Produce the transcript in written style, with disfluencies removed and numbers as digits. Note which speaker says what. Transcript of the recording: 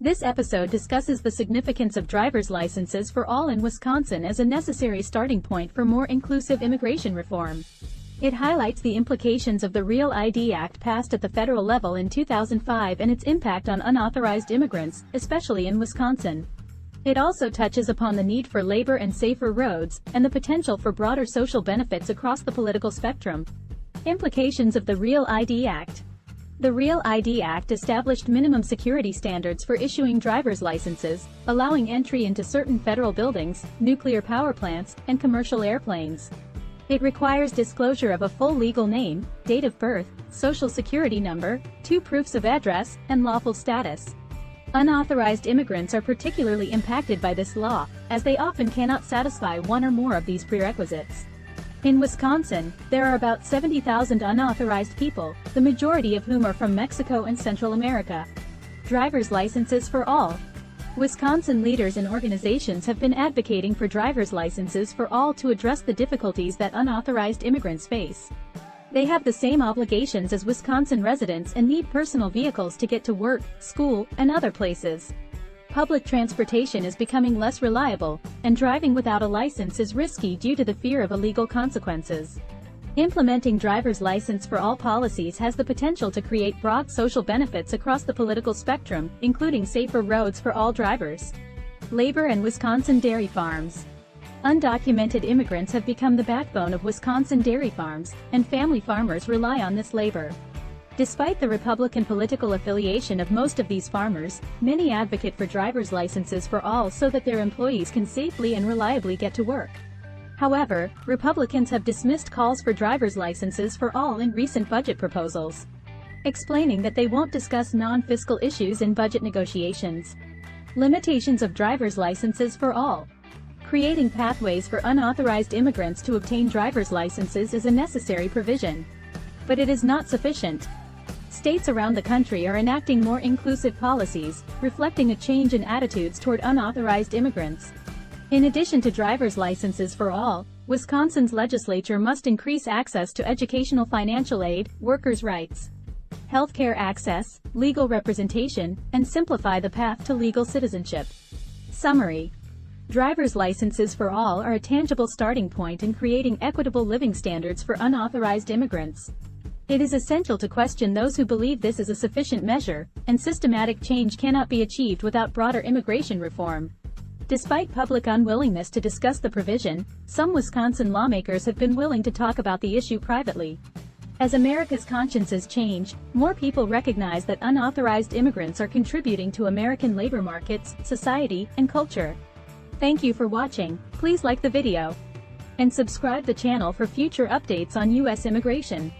Speaker 1: This episode discusses the significance of driver's licenses for all in Wisconsin as a necessary starting point for more inclusive immigration reform. It highlights the implications of the REAL ID Act passed at the federal level in 2005 and its impact on unauthorized immigrants, especially in Wisconsin. It also touches upon the need for labor and safer roads, and the potential for broader social benefits across the political spectrum. Implications of the REAL ID Act. The REAL ID Act established minimum security standards for issuing driver's licenses, allowing entry into certain federal buildings, nuclear power plants, and commercial airplanes. It requires disclosure of a full legal name, date of birth, social security number, 2 proofs of address, and lawful status. Unauthorized immigrants are particularly impacted by this law, as they often cannot satisfy one or more of these prerequisites. In Wisconsin, there are about 70,000 unauthorized people, the majority of whom are from Mexico and Central America. Driver's licenses for all. Wisconsin leaders and organizations have been advocating for driver's licenses for all to address the difficulties that unauthorized immigrants face. They have the same obligations as Wisconsin residents and need personal vehicles to get to work, school, and other places. Public transportation is becoming less reliable, and driving without a license is risky due to the fear of illegal consequences. Implementing driver's license for all policies has the potential to create broad social benefits across the political spectrum, including safer roads for all drivers. Labor and Wisconsin dairy farms. Undocumented immigrants have become the backbone of Wisconsin dairy farms, and family farmers rely on this labor. Despite the Republican political affiliation of most of these farmers, many advocate for driver's licenses for all so that their employees can safely and reliably get to work. However, Republicans have dismissed calls for driver's licenses for all in recent budget proposals, explaining that they won't discuss non-fiscal issues in budget negotiations. Limitations of driver's licenses for all. Creating pathways for unauthorized immigrants to obtain driver's licenses is a necessary provision, but it is not sufficient. States around the country are enacting more inclusive policies, reflecting a change in attitudes toward unauthorized immigrants. In addition to driver's licenses for all, Wisconsin's legislature must increase access to educational financial aid, workers' rights, healthcare access, legal representation, and simplify the path to legal citizenship. Summary. Driver's licenses for all are a tangible starting point in creating equitable living standards for unauthorized immigrants. It is essential to question those who believe this is a sufficient measure, and systematic change cannot be achieved without broader immigration reform. Despite public unwillingness to discuss the provision, some Wisconsin lawmakers have been willing to talk about the issue privately. As America's consciences change, more people recognize that unauthorized immigrants are contributing to American labor markets, society, and culture. Thank you for watching. Please like the video and subscribe the channel for future updates on U.S. immigration.